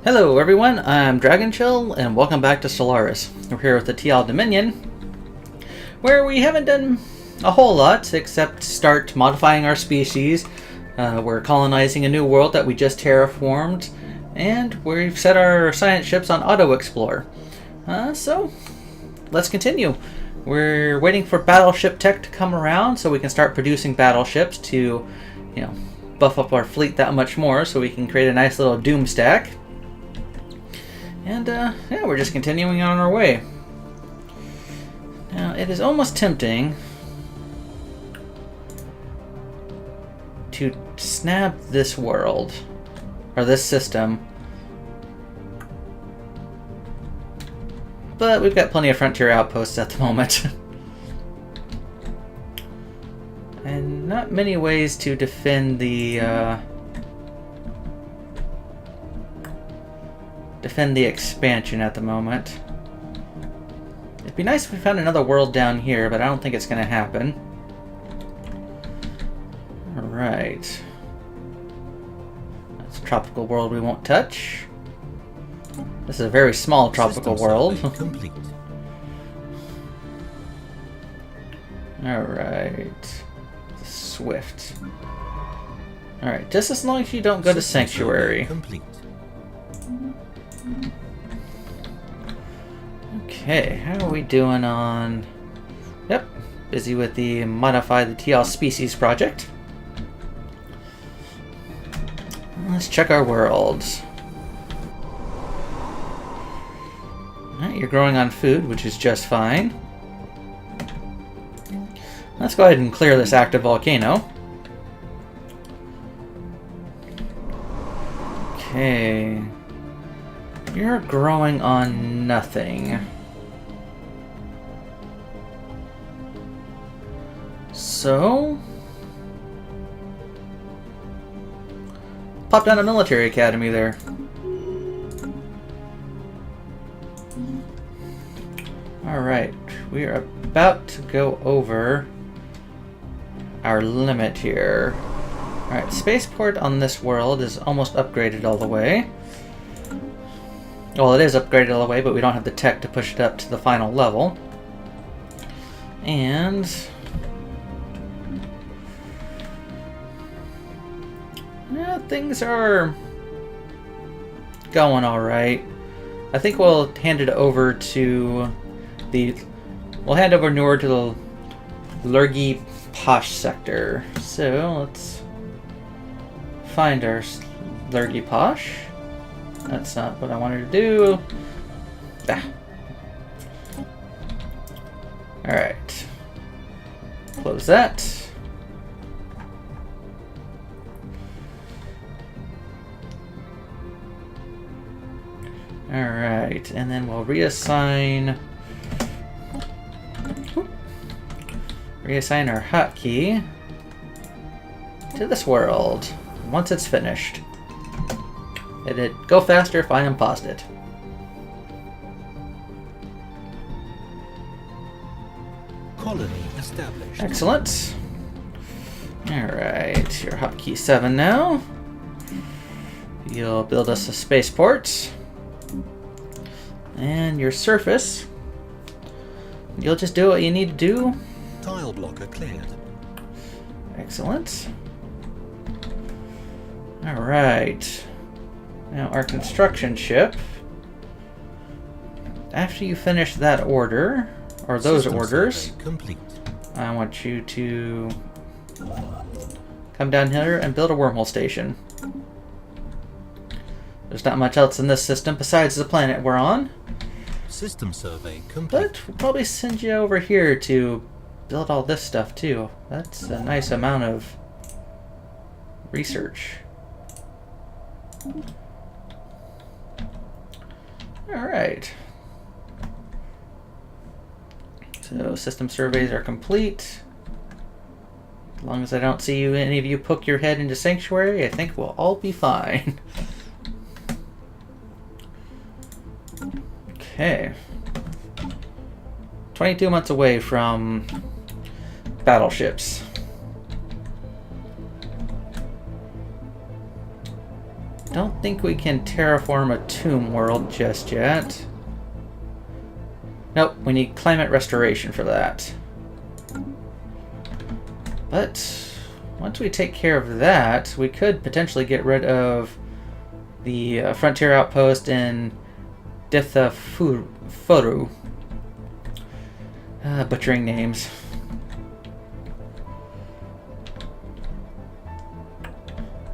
Hello everyone, I'm Dragonchill, and welcome back to Stellaris. We're here with the Tiyal Dominion, where we haven't done a whole lot except start modifying our species. We're colonizing a new world that we just terraformed, and we've set our science ships on auto-explore. So, let's continue. We're waiting for battleship tech to come around so we can start producing battleships to, buff up our fleet that much more so we can create a nice little doom stack. And, yeah, we're just continuing on our way. Now, it is almost tempting to snap this world, or this system. But we've got plenty of frontier outposts at the moment. And not many ways to defend the, expansion at the moment. It'd be nice if we found another world down here, but I don't think it's going to happen. Alright. That's a tropical world we won't touch. This is a very small tropical world. Alright. Swift. Alright, just as long as you don't go to Sanctuary. Okay, how are we doing on... Yep, busy with the Modify the TL Species project. Let's check our worlds. Alright, you're growing on food, which is just fine. Let's go ahead and clear this active volcano. Okay. You're growing on nothing. So... pop down a military academy there. Alright, we are about to go over our limit here. Alright, spaceport on this world is almost upgraded all the way. Well, it is upgraded all the way, but we don't have the tech to push it up to the final level. And... yeah, things are going alright. I think we'll hand it over to the... we'll hand over Noor to the Lurgi Posh sector. So, let's find our Lurgi Posh. That's not what I wanted to do. Ah. Alright. Close that. Alright, and then we'll reassign our hotkey to this world once it's finished. It'd go faster if I unpaused it. Colony established. Excellent. Alright, you're hotkey 7 now. You'll build us a spaceport. And your surface, you'll just do what you need to do. Tile blocker cleared. Excellent. Alright. Now our construction ship, after you finish that order, or those orders, complete. I want you to come down here and build a wormhole station. There's not much else in this system besides the planet we're on. System survey complete. But we'll probably send you over here to build all this stuff too. That's a nice amount of research. Alright. So system surveys are complete. As long as I don't see any of you poke your head into Sanctuary, I think we'll all be fine. Okay. 22 months away from battleships. Don't think we can terraform a tomb world just yet. Nope, we need climate restoration for that. But once we take care of that, we could potentially get rid of the frontier outpost in Foru. Butchering names.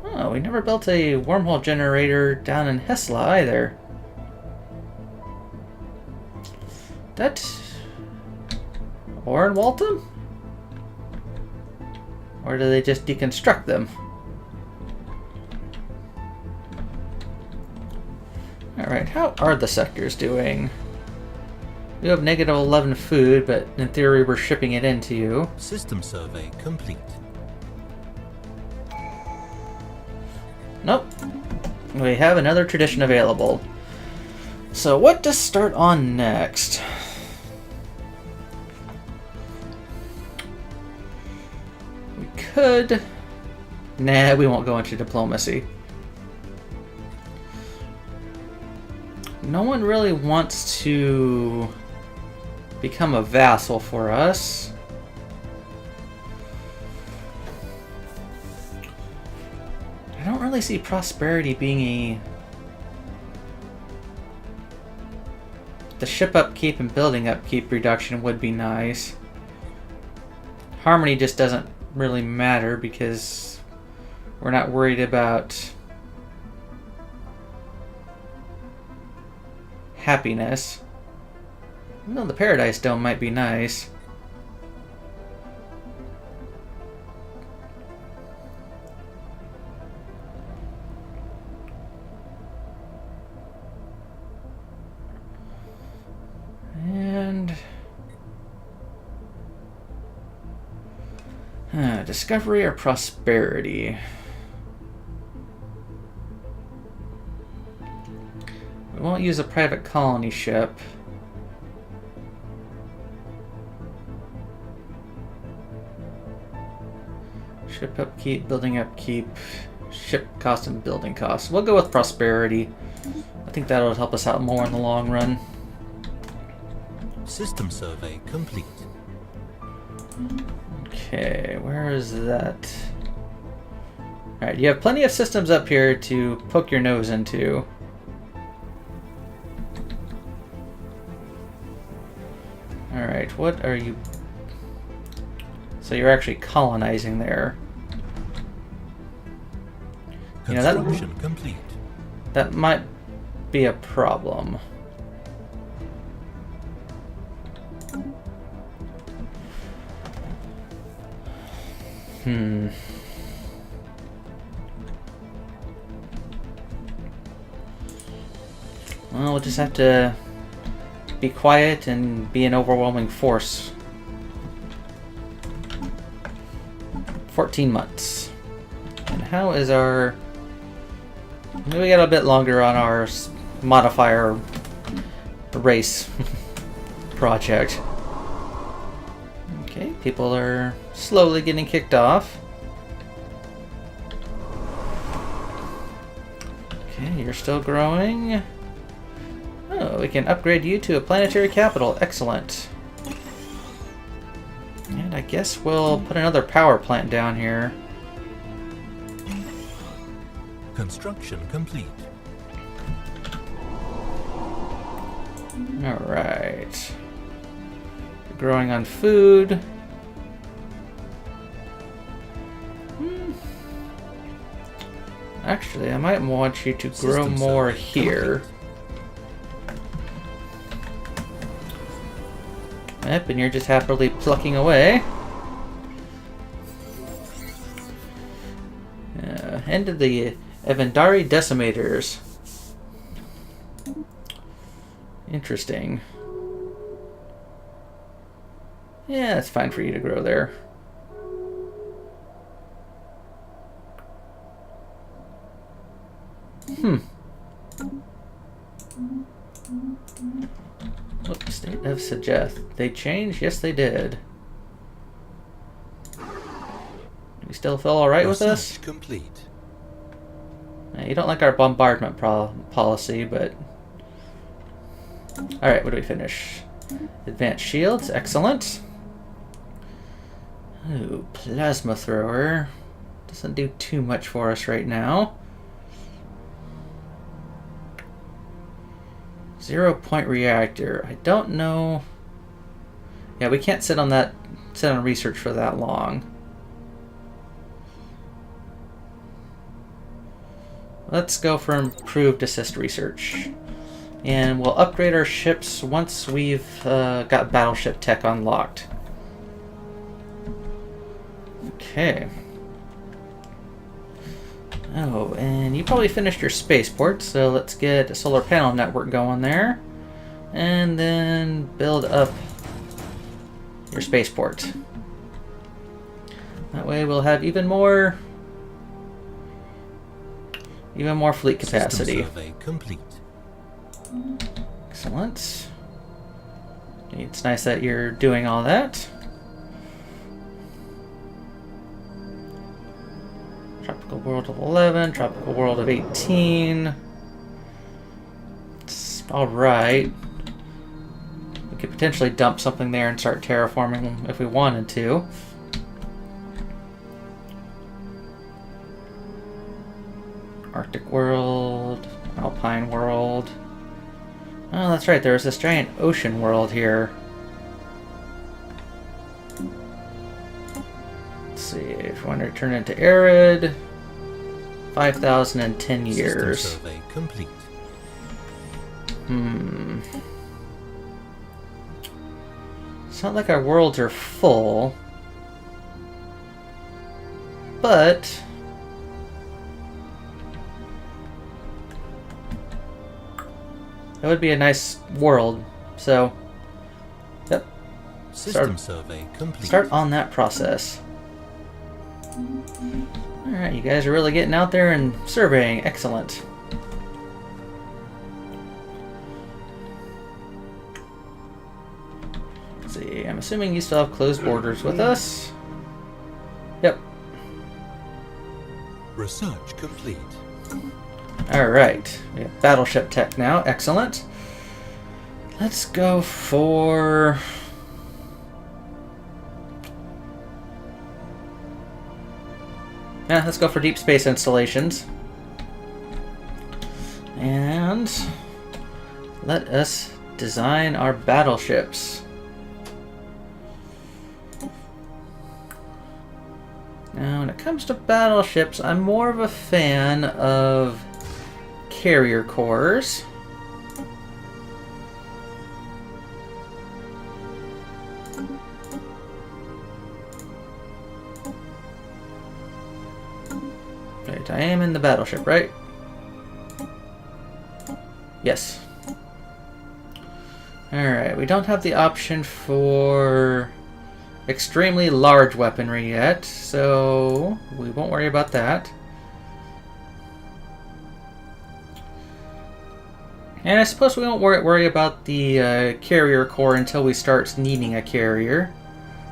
Oh, we never built a wormhole generator down in Hesla either. That... Or in Waltham? Or do they just deconstruct them? Alright, how are the sectors doing? We have negative 11 food, but in theory we're shipping it into you. System survey complete. Nope. We have another tradition available. So what to start on next? We could... Nah, we won't go into diplomacy. No one really wants to become a vassal for us. I don't really see prosperity being a... The ship upkeep and building upkeep reduction would be nice. Harmony just doesn't really matter because we're not worried about happiness. Well, the Paradise Dome might be nice. And... discovery or prosperity? We won't use a private colony ship. Ship upkeep, building upkeep, ship cost and building costs. We'll go with prosperity. I think that'll help us out more in the long run. System survey complete. Okay, where is that? Alright, you have plenty of systems up here to poke your nose into. Alright, what are you... So you're actually colonizing there. You know, Construction complete. that might be a problem. Well, we'll just have to be quiet and be an overwhelming force. 14 months. And how is our... Maybe we got a bit longer on our modifier race project. Okay, people are slowly getting kicked off. Okay, you're still growing. Oh, we can upgrade you to a planetary capital. Excellent. And I guess we'll put another power plant down here. Construction complete. Alright. Growing on food. Actually, I might want you to grow System more survey here. Yep, and you're just happily plucking away. End of the Evandari Decimators. Interesting. Yeah, it's fine for you to grow there. What state of suggest? They changed? Yes, they did. You still feel alright with us? Research complete. You don't like our bombardment policy, but... Alright, what do we finish? Advanced shields, excellent. Ooh, plasma thrower. Doesn't do too much for us right now. 0-point reactor. I don't know... Yeah, we can't sit on research for that long. Let's go for improved assist research. And we'll upgrade our ships once we've got battleship tech unlocked. Okay. Oh, and you probably finished your spaceport, so let's get a solar panel network going there. And then build up your spaceport. That way we'll have even more fleet capacity. System survey complete. Excellent. It's nice that you're doing all that. Tropical world of 11, tropical world of 18. It's alright. We could potentially dump something there and start terraforming if we wanted to. Arctic world, Alpine world. Oh, that's right, there's this giant ocean world here. Let's see, if we want to turn it into arid, 5,010 years. System survey complete. It's not like our worlds are full, but that would be a nice world, so yep. System survey complete. Start on that process. Alright, you guys are really getting out there and surveying. Excellent. Let's see, I'm assuming you still have closed borders with us. Yep. Research complete. Alright, we have battleship tech now. Excellent. Let's go for... Yeah, let's go for deep space installations. And let us design our battleships. Now, when it comes to battleships, I'm more of a fan of carrier cores. Right, I am in the battleship, right? Yes. Alright, we don't have the option for extremely large weaponry yet, so we won't worry about that. And I suppose we won't worry about the carrier core until we start needing a carrier.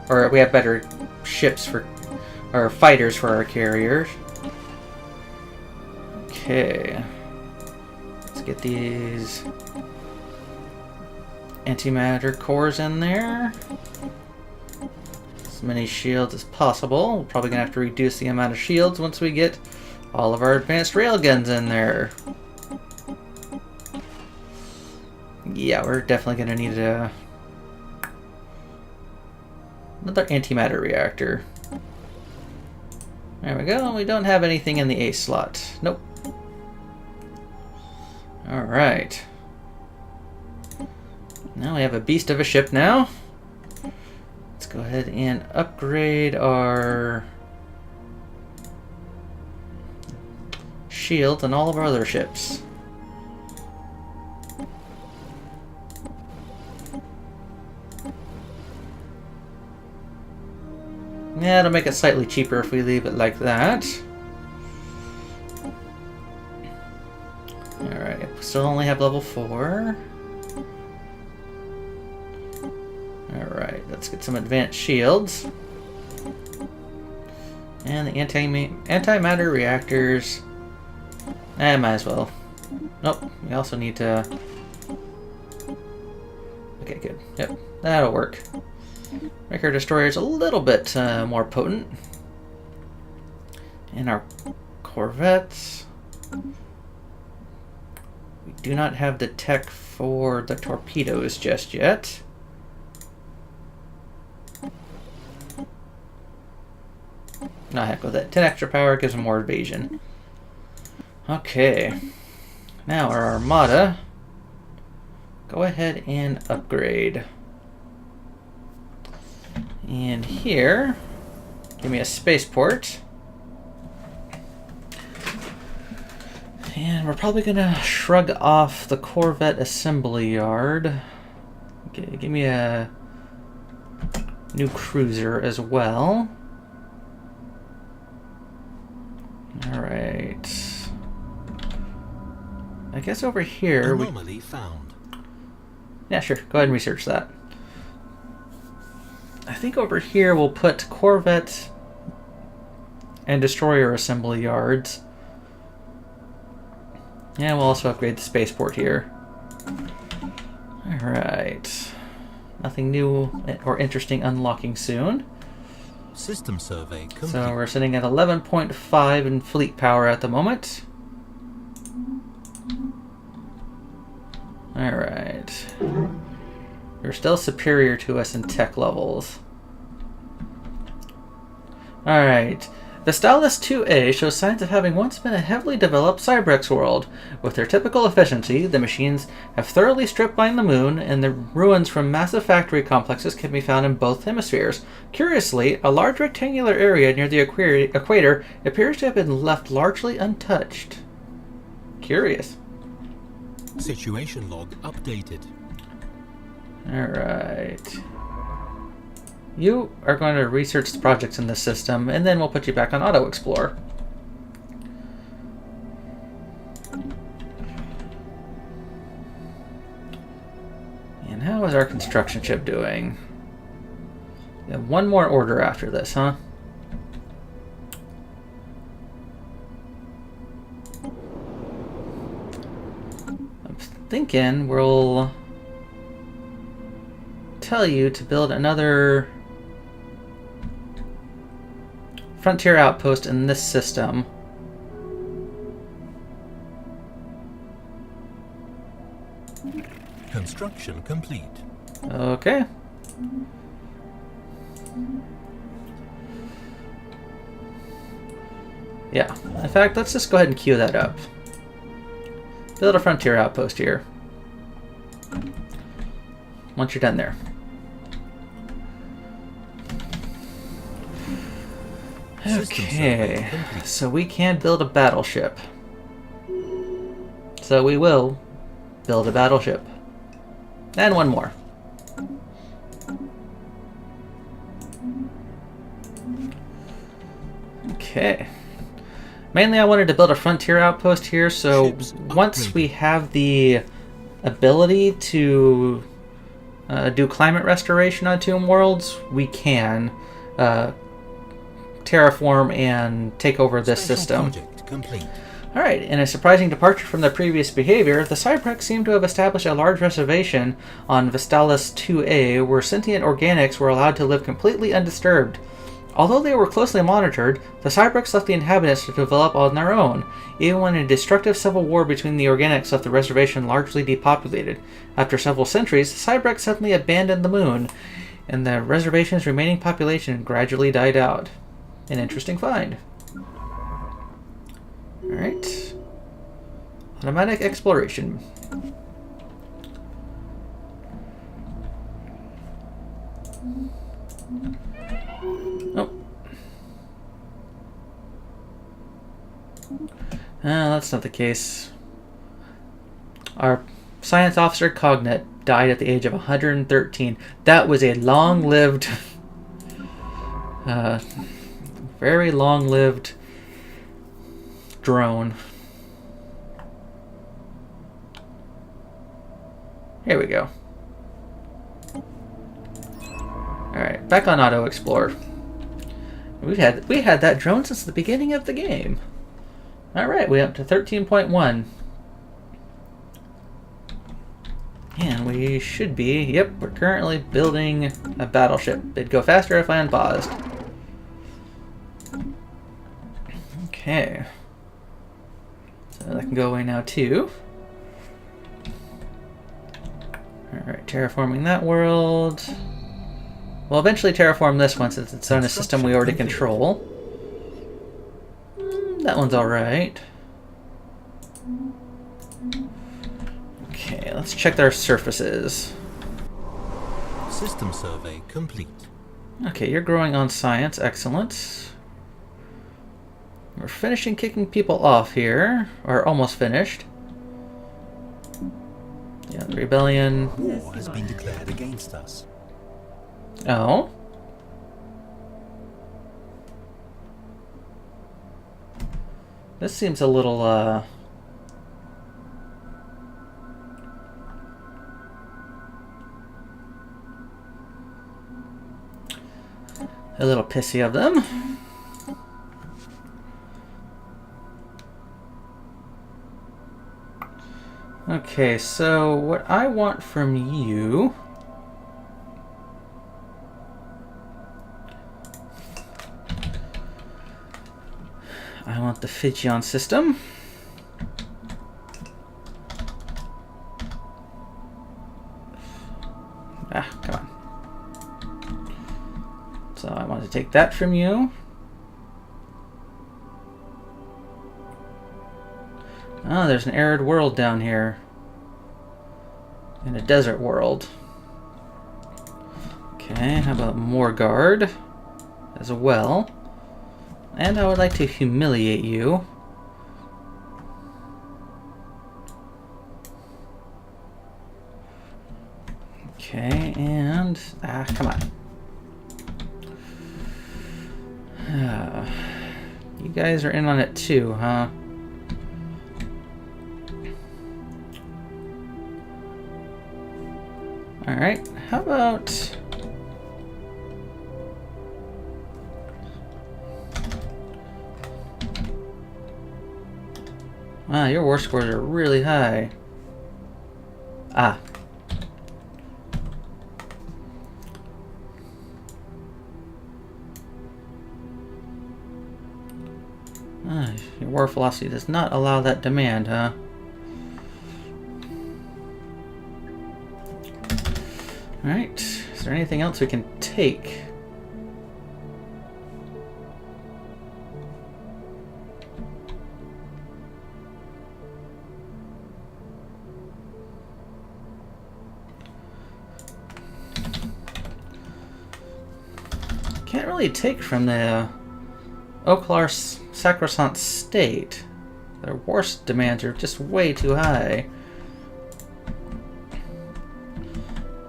Or we have better ships for... or fighters for our carriers. Okay. Let's get these antimatter cores in there. As many shields as possible. We're probably going to have to reduce the amount of shields once we get all of our advanced railguns in there. Yeah, we're definitely going to need another antimatter reactor. There we go. We don't have anything in the A slot. Nope. Alright. Now we have a beast of a ship now. Let's go ahead and upgrade our shields on all of our other ships. Yeah, it'll make it slightly cheaper if we leave it like that. Alright, we still only have level 4. Alright, let's get some advanced shields. And the antimatter reactors I might as well. Nope, we also need to... Okay, good. Yep, that'll work. Make our destroyers a little bit more potent. And our corvettes... We do not have the tech for the torpedoes just yet. No, heck with it. 10 extra power gives them more evasion. Okay. Now our armada. Go ahead and upgrade. And here, give me a spaceport. And we're probably gonna shrug off the Corvette assembly yard. Okay, give me a new cruiser as well. Alright. I guess over here Anomaly found. Yeah, sure. Go ahead and research that. I think over here we'll put Corvette and Destroyer assembly yards. And we'll also upgrade the spaceport here. Alright. Nothing new or interesting unlocking soon. System survey complete. So we're sitting at 11.5 in fleet power at the moment. Alright. You're still superior to us in tech levels. Alright. The Stellaris 2A shows signs of having once been a heavily developed Cybrex world. With their typical efficiency, the machines have thoroughly stripped mined the moon, and the ruins from massive factory complexes can be found in both hemispheres. Curiously, a large rectangular area near the equator appears to have been left largely untouched. Curious. Situation log updated. Alright. You are going to research the projects in this system, and then we'll put you back on Auto Explore. And how is our construction ship doing? We have one more order after this, huh? I'm thinking we'll tell you to build another frontier outpost in this system. Construction complete. Okay. Yeah. In fact, let's just go ahead and queue that up. Build a frontier outpost here. Once you're done there. Okay, so we can build a battleship. So we will build a battleship. And one more. Okay. Mainly I wanted to build a frontier outpost here, so once we have the ability to do climate restoration on Tomb Worlds, we can terraform and take over this system. Alright, in a surprising departure from their previous behavior, the Cybrex seem to have established a large reservation on Stellaris 2A where sentient organics were allowed to live completely undisturbed. Although they were closely monitored, the Cybrex left the inhabitants to develop on their own, even when a destructive civil war between the organics left the reservation largely depopulated. After several centuries, the Cybrex suddenly abandoned the moon, and the reservation's remaining population gradually died out. An interesting find. Alright. Automatic exploration. Oh. That's not the case. Our science officer Cognate died at the age of 113. That was a long-lived... very long-lived drone. Here we go. Alright, back on Auto Explore. We had that drone since the beginning of the game. Alright, we up to 13.1. And we should be, yep, we're currently building a battleship. It'd go faster if I unpaused. Okay. So that can go away now too. Alright, terraforming that world. We'll eventually terraform this one since it's on a system we already control. That one's alright. Okay, let's check their surfaces. System survey complete. Okay, you're growing on science. Excellent. We're finishing kicking people off here. Or almost finished. Yeah, the rebellion. War has been declared against us. Oh? This seems a little, a little pissy of them. Okay, so what I want from you... I want the Fijian system. Ah, come on. So I want to take that from you. Oh, there's an arid world down here. And a desert world. Okay, how about Morgard as well? And I would like to humiliate you. Okay, and... ah, come on. You guys are in on it too, huh? Alright, how about... wow, your war scores are really high. Ah. Your war philosophy does not allow that demand, huh? Alright, is there anything else we can take? Can't really take from the Oklar Sacrosanct State. Their war demands are just way too high.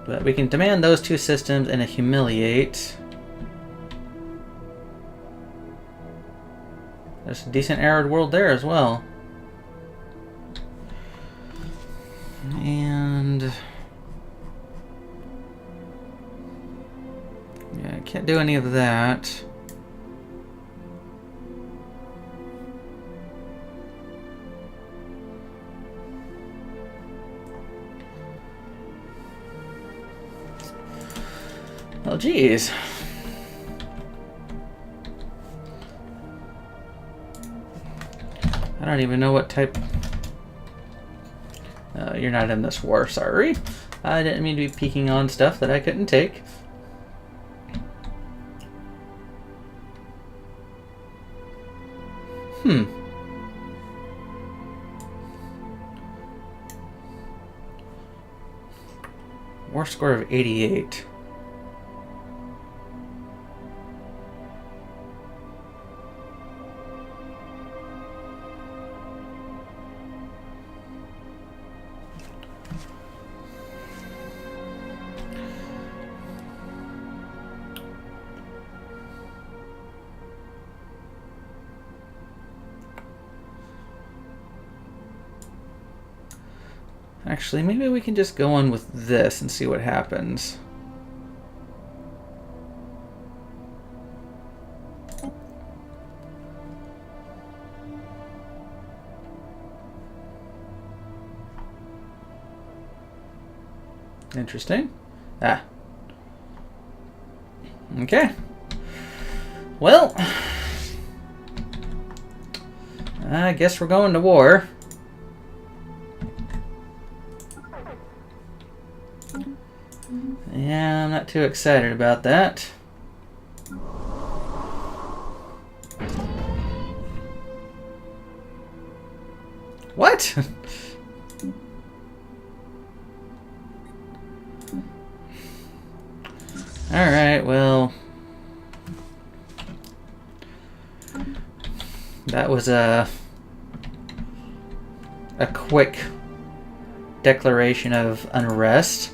But we can demand those two systems and a humiliate. There's a decent arid world there as well. And... yeah, I can't do any of that. Well, geez. I don't even know what type... you're not in this war, sorry. I didn't mean to be peeking on stuff that I couldn't take. War score of 88. Actually, maybe we can just go on with this and see what happens. Interesting. Ah. Okay. Well, I guess we're going to war. Yeah, I'm not too excited about that. What? Alright, well... that was a quick declaration of unrest.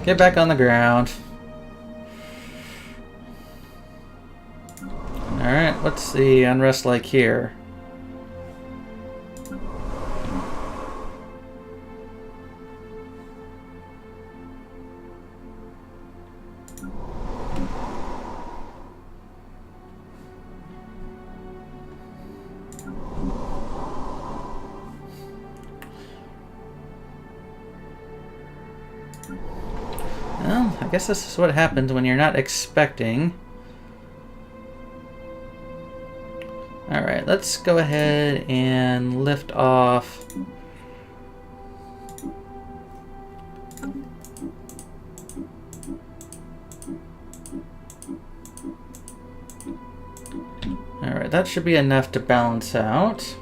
Get back on the ground. Alright, what's the unrest like here? Well, I guess this is what happens when you're not expecting. Alright, let's go ahead and lift off. Alright, that should be enough to balance out.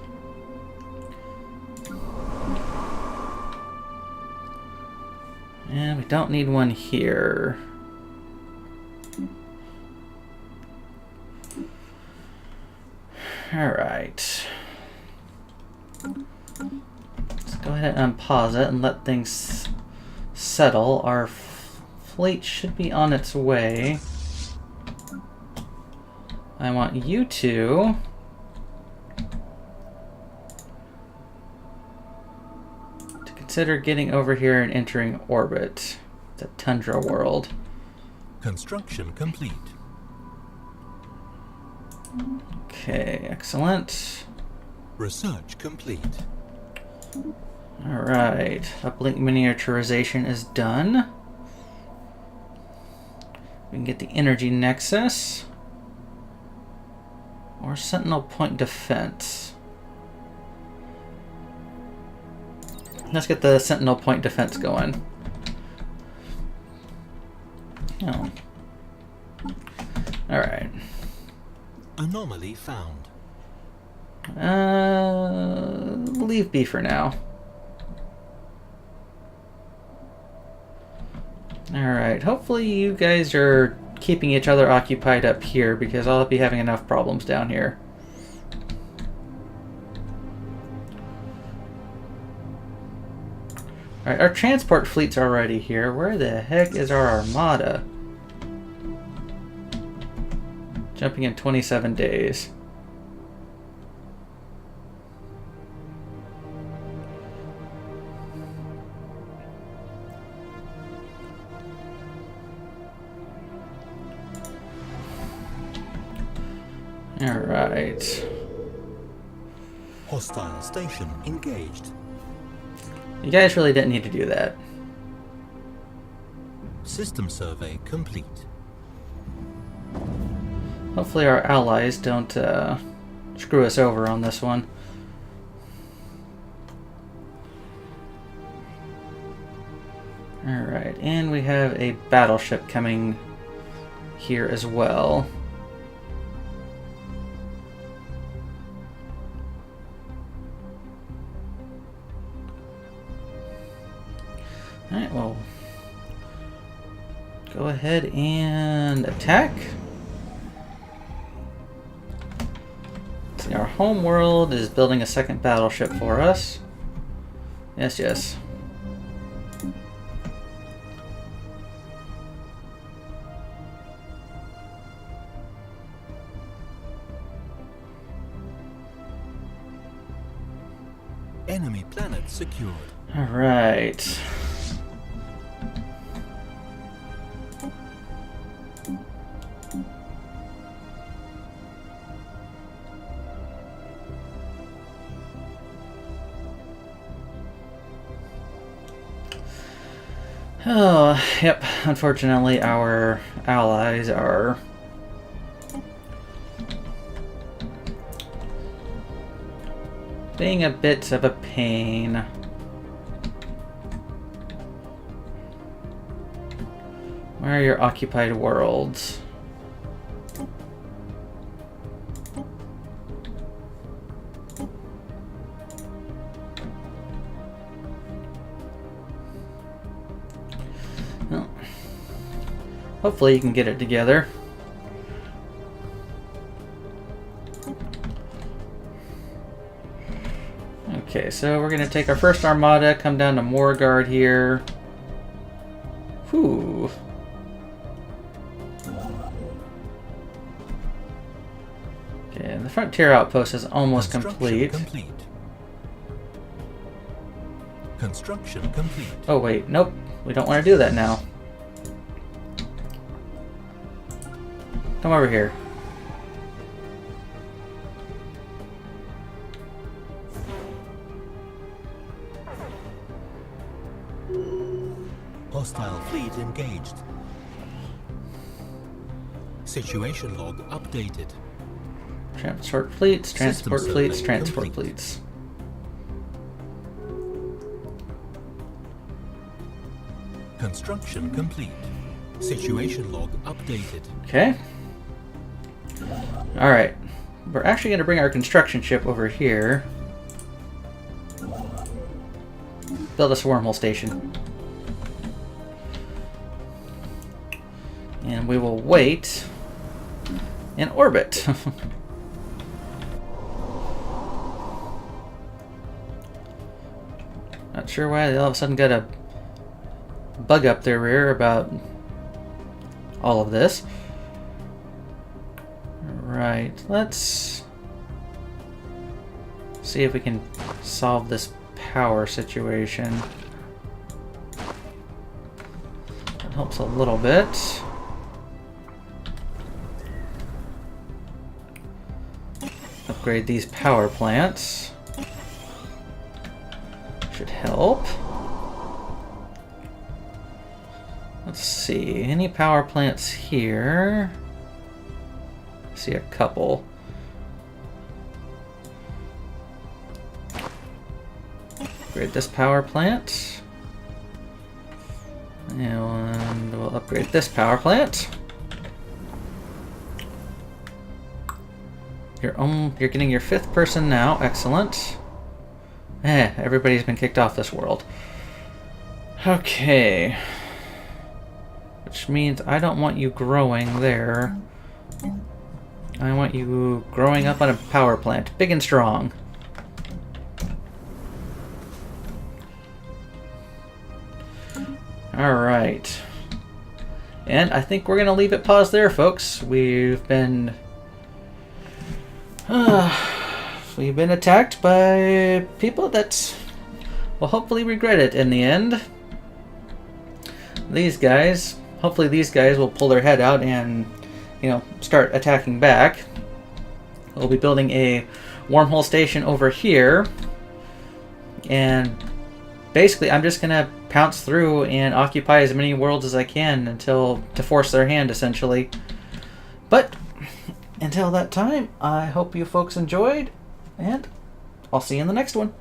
And we don't need one here. Alright. Let's go ahead and unpause it and let things settle. Our fleet should be on its way. I want you to... consider getting over here and entering orbit. The Tundra world. Construction complete. Okay, excellent. Research complete. Alright, uplink miniaturization is done. We can get the energy nexus. Or sentinel point defense. Let's get the sentinel point defense going. Oh. Alright. Anomaly found. Leave B for now. Alright, hopefully you guys are keeping each other occupied up here because I'll be having enough problems down here. Alright, our transport fleet's already here. Where the heck is our armada? Jumping in 27 days. Alright. Hostile station engaged. You guys really didn't need to do that. System survey complete. Hopefully our allies don't screw us over on this one. Alright, and we have a battleship coming here as well. Alright, well, go ahead and attack. See, our home world is building a second battleship for us. Yes, yes. Enemy planet secured. All right. Oh, yep. Unfortunately, our allies are being a bit of a pain. Where are your occupied worlds? Well, hopefully you can get it together. Okay, so we're going to take our first armada, come down to Morgard here. Whew. Okay, and the frontier outpost is almost complete. Construction complete. Oh wait, nope. We don't want to do that now. Come over here. Hostile fleet engaged. Situation log updated. Transport fleets, transport System fleets, survey transport complete. fleets. Construction complete. Situation log updated. Okay. Alright. We're actually going to bring our construction ship over here. Build us a wormhole station. And we will wait in orbit. Not sure why they all of a sudden got a bug up their rear about all of this. Right, let's see if we can solve this power situation. That helps a little bit. Upgrade these power plants. Should help. Let's see, any power plants here? I see a couple. Upgrade this power plant. And we'll upgrade this power plant. You're getting your 5th person now. Excellent. Everybody's been kicked off this world. Okay. Which means I don't want you growing there. I want you growing up on a power plant. Big and strong. Alright. And I think we're going to leave it paused there, folks. We've been attacked by people that will hopefully regret it in the end. These guys, hopefully these guys will pull their head out and, start attacking back. We'll be building a wormhole station over here. And basically I'm just going to pounce through and occupy as many worlds as I can to force their hand, essentially. But until that time, I hope you folks enjoyed, and I'll see you in the next one.